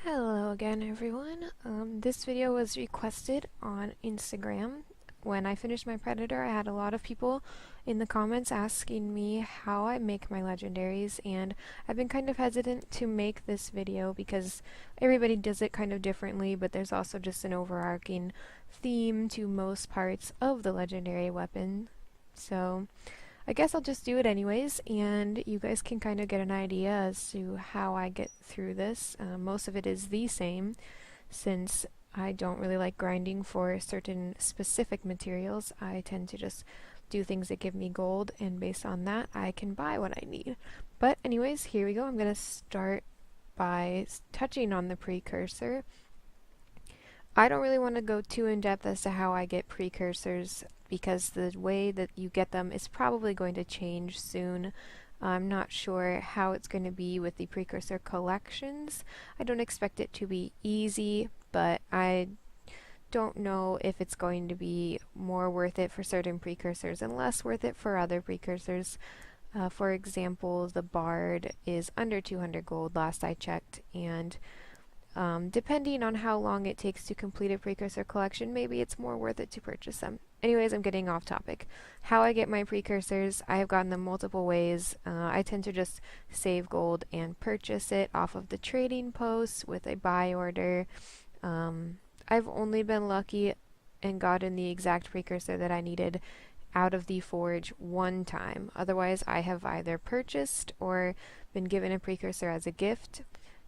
Hello again, everyone. This video was requested on Instagram. When I finished my Predator, I had a lot of people in the comments asking me how I make my legendaries, and I've been kind of hesitant to make this video because everybody does it kind of differently, but there's also just an overarching theme to most parts of the legendary weapon. So I guess I'll just do it anyways, and you guys can kind of get an idea as to how I get through this. Most of it is the same, since I don't really like grinding for certain specific materials. I tend to just do things that give me gold, and based on that, I can buy what I need. But anyways, here we go. I'm going to start by touching on the precursor. I don't really want to go too in depth as to how I get precursors because the way that you get them is probably going to change soon. I'm not sure how it's going to be with the precursor collections. I don't expect it to be easy, but I don't know if it's going to be more worth it for certain precursors and less worth it for other precursors. For example, the Bard is under 200 gold last I checked, and depending on how long it takes to complete a precursor collection, maybe it's more worth it to purchase them. Anyways, I'm getting off topic. How I get my precursors, I have gotten them multiple ways. I tend to just save gold and purchase it off of the trading posts with a buy order. I've only been lucky and gotten the exact precursor that I needed out of the forge one time. Otherwise, I have either purchased or been given a precursor as a gift.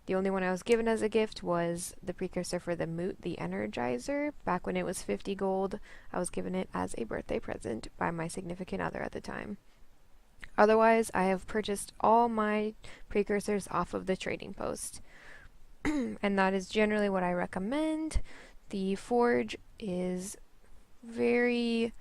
The only one I was given as a gift was the precursor for the Moot, the Energizer. Back when it was 50 gold, I was given it as a birthday present by my significant other at the time. Otherwise, I have purchased all my precursors off of the trading post. And that is generally what I recommend. The forge is very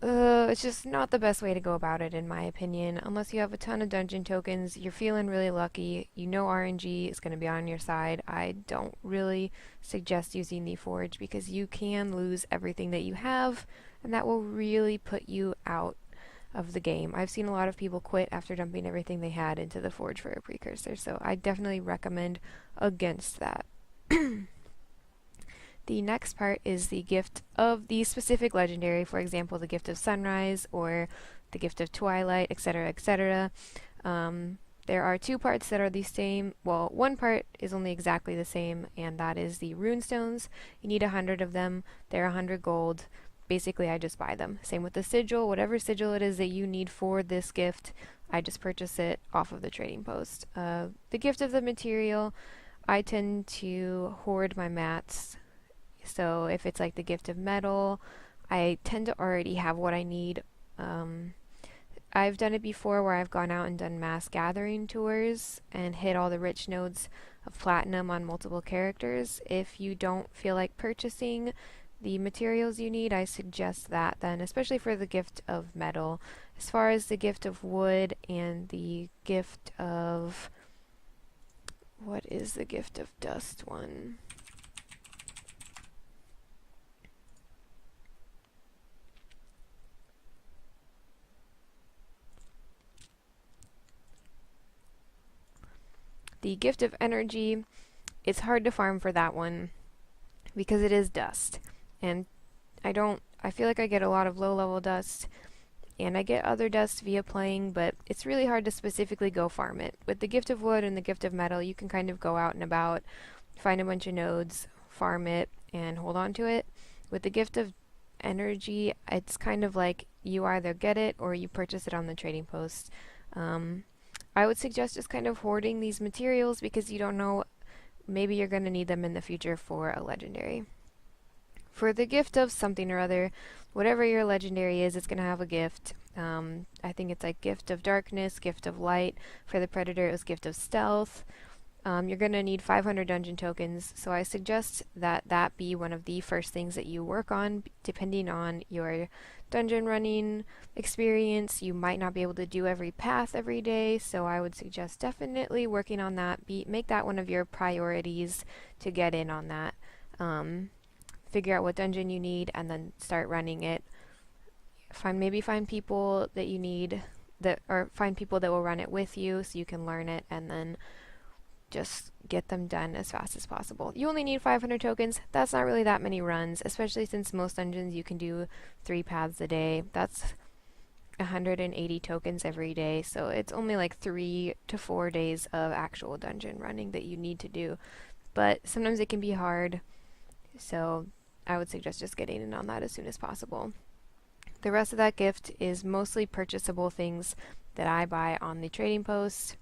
it's just not the best way to go about it, in my opinion. Unless you have a ton of dungeon tokens, you're feeling really lucky, you know RNG is going to be on your side. I don't really suggest using the forge because you can lose everything that you have, and that will really put you out of the game. I've seen a lot of people quit after dumping everything they had into the forge for a precursor, so I definitely recommend against that. The next part is the gift of the specific legendary, for example, the gift of sunrise or the gift of twilight, etc., etc. There are two parts that are the same. Well, one part is only exactly the same, and that is the runestones. You need 100 of them. They're 100 gold. Basically, I just buy them. Same with the sigil. Whatever sigil it is that you need for this gift, I just purchase it off of the trading post. The gift of the material, I tend to hoard my mats. So if it's like the gift of metal, I tend to already have what I need. I've done it before where I've gone out and done mass gathering tours and hit all the rich nodes of platinum on multiple characters. If you don't feel like purchasing the materials you need, I suggest that then, especially for the gift of metal. As far as the gift of wood and the gift of... what is the gift of dust one? The gift of energy, it's hard to farm for that one because it is dust. And I feel like I get a lot of low level dust and I get other dust via playing, but it's really hard to specifically go farm it. With the gift of wood and the gift of metal, you can kind of go out and about, find a bunch of nodes, farm it, and hold on to it. With the gift of energy, it's kind of like you either get it or you purchase it on the trading post. I would suggest just kind of hoarding these materials because you don't know, maybe you're going to need them in the future for a legendary. For the gift of something or other, whatever your legendary is, it's going to have a gift. I think it's like gift of darkness, gift of light. For the predator, it was gift of stealth. You're going to need 500 dungeon tokens, so I suggest that that be one of the first things that you work on, depending on your dungeon running experience. You might not be able to do every path every day, so I would suggest definitely working on that. Make that one of your priorities to get in on that. Figure out what dungeon you need and then start running it. Maybe find people that you need, or find people that will run it with you so you can learn it, and then just get them done as fast as possible. You only need 500 tokens. That's not really that many runs, especially since most dungeons you can do 3 paths a day. That's 180 tokens every day, so it's only like 3 to 4 days of actual dungeon running that you need to do. But sometimes it can be hard, so I would suggest just getting in on that as soon as possible. The rest of that gift is mostly purchasable things that I buy on the trading post.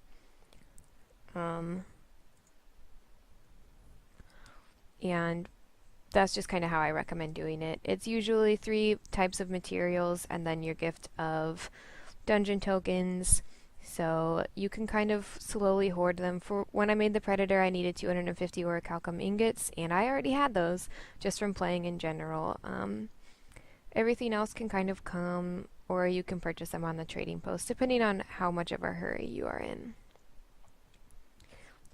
And that's just kind of how I recommend doing it. It's usually 3 types of materials and then your gift of dungeon tokens. So you can kind of slowly hoard them. For when I made the Predator, I needed 250 orichalcum ingots, and I already had those just from playing in general. Everything else can kind of come, or you can purchase them on the trading post, depending on how much of a hurry you are in.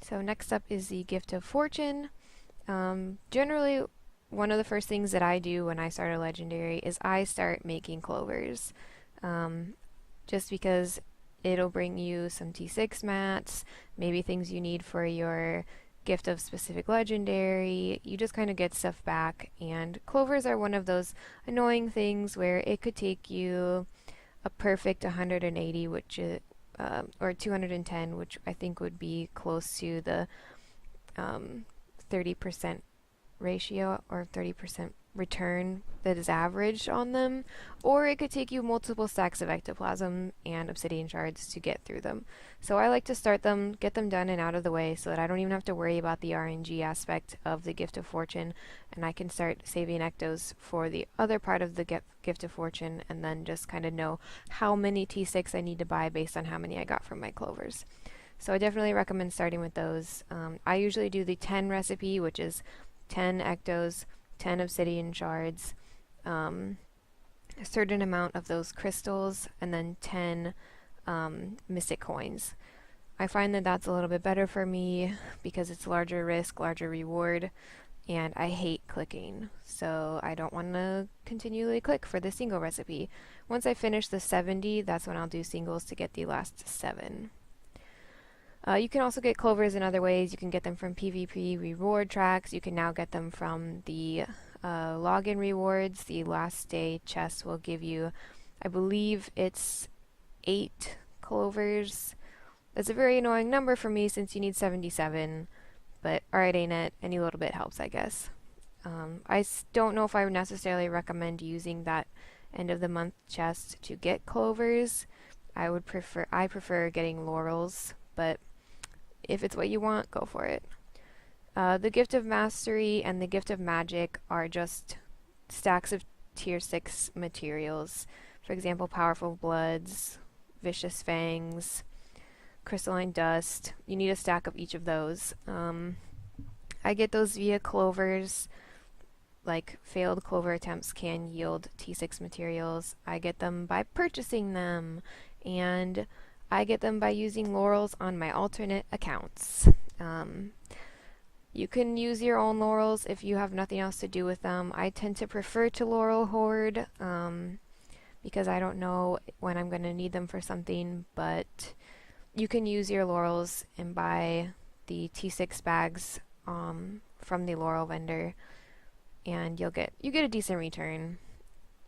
So next up is the Gift of Fortune. Generally, one of the first things that I do when I start a legendary is I start making clovers. Just because it'll bring you some T6 mats, maybe things you need for your gift of specific legendary. You just kind of get stuff back, and clovers are one of those annoying things where it could take you a perfect 180, which is, or 210, which I think would be close to the 30% ratio or 30% return that is averaged on them, or it could take you multiple stacks of ectoplasm and obsidian shards to get through them. So I like to start them, get them done and out of the way so that I don't even have to worry about the RNG aspect of the Gift of Fortune, and I can start saving ectos for the other part of the Gift of Fortune, and then just kind of know how many T6 I need to buy based on how many I got from my clovers. So I definitely recommend starting with those. I usually do the 10 recipe, which is 10 ectos, 10 obsidian shards, a certain amount of those crystals, and then 10 mystic coins. I find that that's a little bit better for me because it's larger risk, larger reward, and I hate clicking, so I don't want to continually click for the single recipe. Once I finish the 70, that's when I'll do singles to get the last 7. You can also get clovers in other ways. You can get them from PvP reward tracks. You can now get them from the login rewards. The last day chest will give you, I believe it's 8 clovers. That's a very annoying number for me since you need 77, but alright, ain't it? Any little bit helps, I guess. I don't know if I would necessarily recommend using that end of the month chest to get clovers. I prefer getting laurels, but if it's what you want, go for it. The Gift of Mastery and the Gift of Magic are just stacks of tier 6 materials. For example, Powerful Bloods, Vicious Fangs, Crystalline Dust. You need a stack of each of those. I get those via clovers. Like, failed clover attempts can yield T6 materials. I get them by purchasing them, and I get them by using laurels on my alternate accounts. You can use your own laurels if you have nothing else to do with them. I tend to prefer to laurel hoard because I don't know when I'm going to need them for something, but you can use your laurels and buy the T6 bags from the laurel vendor, and you get a decent return.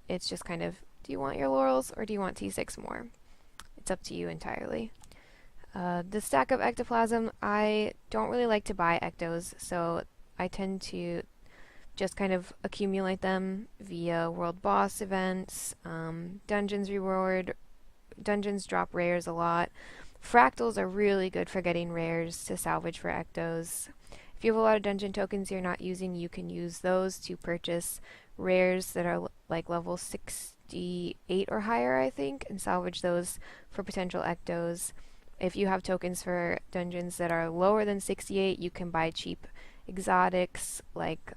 It's just kind of, do you want your laurels or do you want T6 more? It's up to you entirely. The stack of ectoplasm, I don't really like to buy ectos, so I tend to just kind of accumulate them via world boss events, dungeons drop rares a lot. Fractals are really good for getting rares to salvage for ectos. If you have a lot of dungeon tokens you're not using, you can use those to purchase rares that are like level 68 or higher, I think, and salvage those for potential ectos. If you have tokens for dungeons that are lower than 68, you can buy cheap exotics, like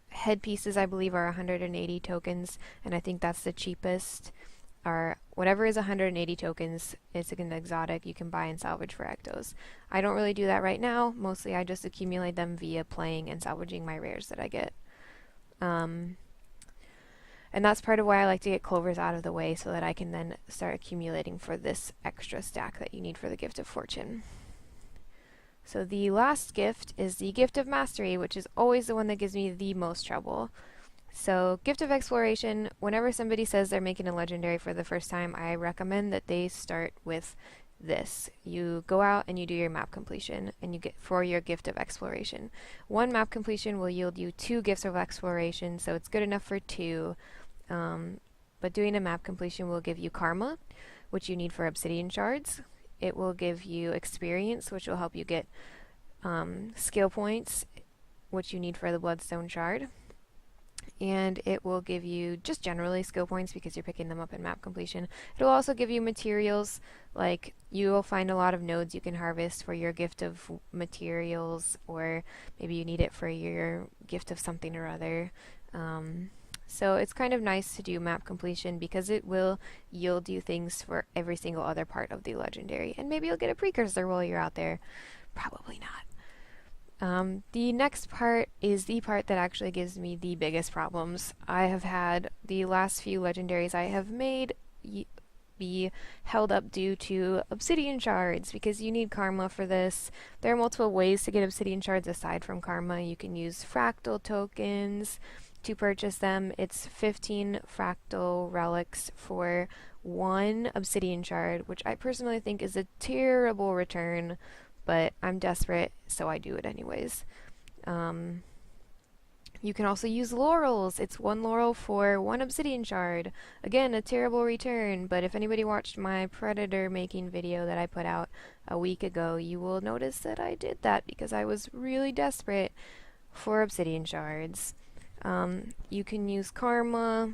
headpieces, I believe, are 180 tokens, and I think that's the cheapest. Or whatever is 180 tokens is an exotic you can buy and salvage for ectos. I don't really do that right now. Mostly I just accumulate them via playing and salvaging my rares that I get. And that's part of why I like to get clovers out of the way so that I can then start accumulating for this extra stack that you need for the Gift of Fortune. So the last gift is the Gift of Mastery, which is always the one that gives me the most trouble. So Gift of Exploration, whenever somebody says they're making a legendary for the first time, I recommend that they start with this. You go out and you do your map completion, and you get for your Gift of Exploration. One map completion will yield you 2 Gifts of Exploration, so it's good enough for 2. But doing a map completion will give you Karma, which you need for Obsidian Shards. It will give you Experience, which will help you get skill points, which you need for the Bloodstone Shard. And it will give you just generally skill points because you're picking them up in map completion. It'll also give you materials, like you will find a lot of nodes you can harvest for your gift of materials, or maybe you need it for your gift of something or other. So it's kind of nice to do map completion because it will yield you things for every single other part of the legendary. And maybe you'll get a precursor while you're out there. Probably not. The next part is the part that actually gives me the biggest problems. I have had the last few legendaries I have made be held up due to Obsidian Shards, because you need Karma for this. There are multiple ways to get Obsidian Shards aside from Karma. You can use Fractal tokens to purchase them. It's 15 Fractal relics for 1 Obsidian Shard, which I personally think is a terrible return, but I'm desperate, so I do it anyways. You can also use laurels. It's 1 laurel for 1 obsidian shard. Again, a terrible return, but if anybody watched my predator making video that I put out a week ago, you will notice that I did that because I was really desperate for obsidian shards. You can use karma.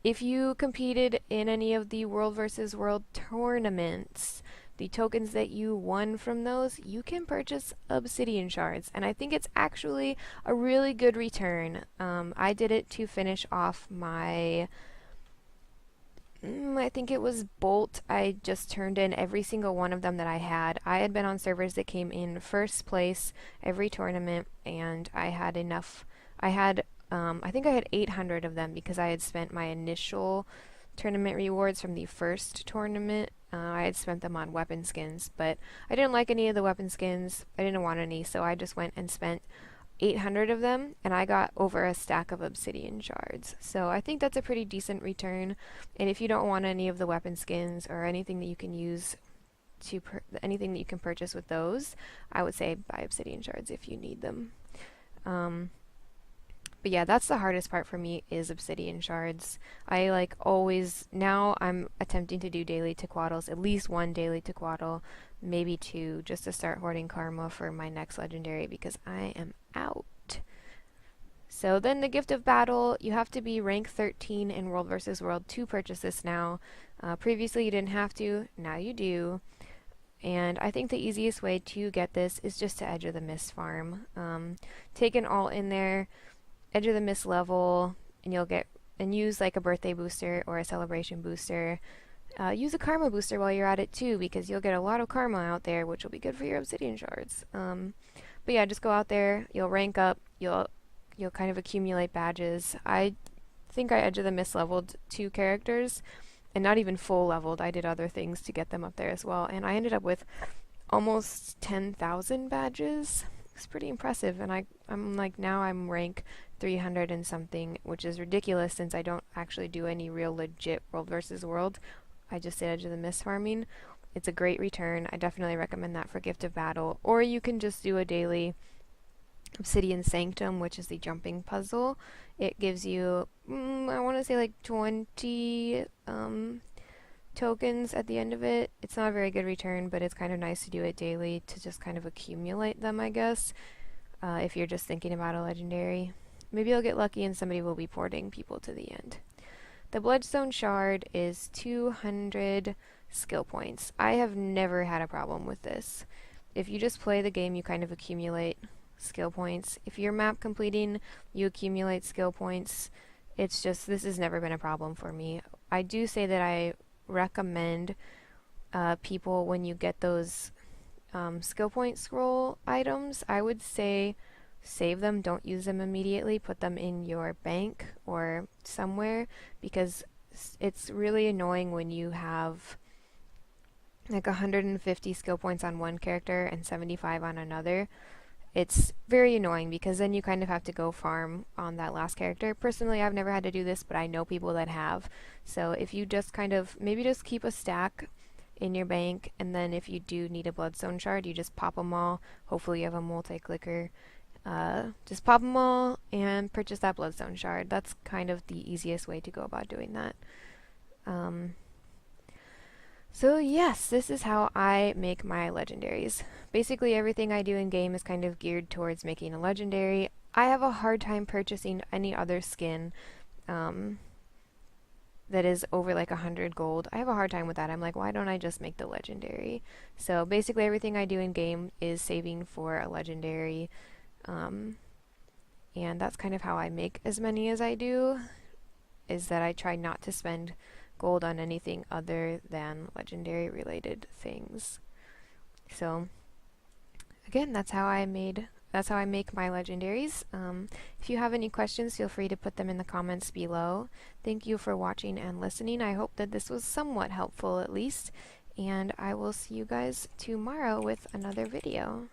If you competed in any of the World vs. World tournaments, the tokens that you won from those, you can purchase obsidian shards, and I think it's actually a really good return. I did it to finish off my, I think it was Bolt. I just turned in every single one of them that I had. I had been on servers that came in first place every tournament, and I had enough. I think I had 800 of them because I had spent my initial tournament rewards from the first tournament. I had spent them on weapon skins, but I didn't like any of the weapon skins. I didn't want any, so I just went and spent 800 of them, and I got over a stack of obsidian shards. So I think that's a pretty decent return, and if you don't want any of the weapon skins or anything that you can use to anything that you can purchase with those, I would say buy obsidian shards if you need them. But yeah, that's the hardest part for me is obsidian shards. I like always, now I'm attempting to do daily tequaddles, at least 1 daily tequaddle, maybe 2, just to start hoarding karma for my next legendary because I am out. So then the Gift of Battle, you have to be rank 13 in World vs. World to purchase this now. Previously you didn't have to, now you do. And I think the easiest way to get this is just to Edge of the Mist farm. Take an alt in there, Edge of the Mist level, and you'll get, and use like a birthday booster or a celebration booster. Use a karma booster while you're at it too, because you'll get a lot of karma out there, which will be good for your obsidian shards. But yeah, just go out there, you'll rank up, you'll kind of accumulate badges. I think I Edge of the Mist leveled 2 characters, and not even full leveled. I did other things to get them up there as well, and I ended up with almost 10,000 badges. It's pretty impressive, and I'm like, now I'm rank 300 and something, which is ridiculous since I don't actually do any real legit World vs. World. I just did Edge of the Mist farming. It's a great return. I definitely recommend that for Gift of Battle. Or you can just do a daily Obsidian Sanctum, which is the jumping puzzle. It gives you, I want to say like 20 tokens at the end of it. It's not a very good return, but it's kind of nice to do it daily to just kind of accumulate them, I guess, if you're just thinking about a legendary. Maybe you'll get lucky and somebody will be porting people to the end. The Bloodstone Shard is 200 skill points. I have never had a problem with this. If you just play the game, you kind of accumulate skill points. If you're map completing, you accumulate skill points. It's just, this has never been a problem for me. I do say that I recommend people, when you get those skill point scroll items, I would say save them, don't use them immediately, put them in your bank or somewhere, because it's really annoying when you have like 150 skill points on one character and 75 on another, it's very annoying because then you kind of have to go farm on that last character. Personally, I've never had to do this, but I know people that have. So if you just kind of maybe just keep a stack in your bank, and then if you do need a bloodstone shard, you just pop them all. Hopefully you have a multi-clicker. Just pop them all and purchase that bloodstone shard. That's kind of the easiest way to go about doing that. So yes, this is how I make my legendaries. Basically everything I do in game is kind of geared towards making a legendary. I have a hard time purchasing any other skin that is over like 100 gold. I have a hard time with that. I'm like, why don't I just make the legendary? So basically everything I do in game is saving for a legendary, and that's kind of how I make as many as I do, is that I try not to spend gold on anything other than legendary related things. So again, that's how I make my legendaries. If you have any questions, feel free to put them in the comments below. Thank you for watching and listening. I hope that this was somewhat helpful at least, and I will see you guys tomorrow with another video.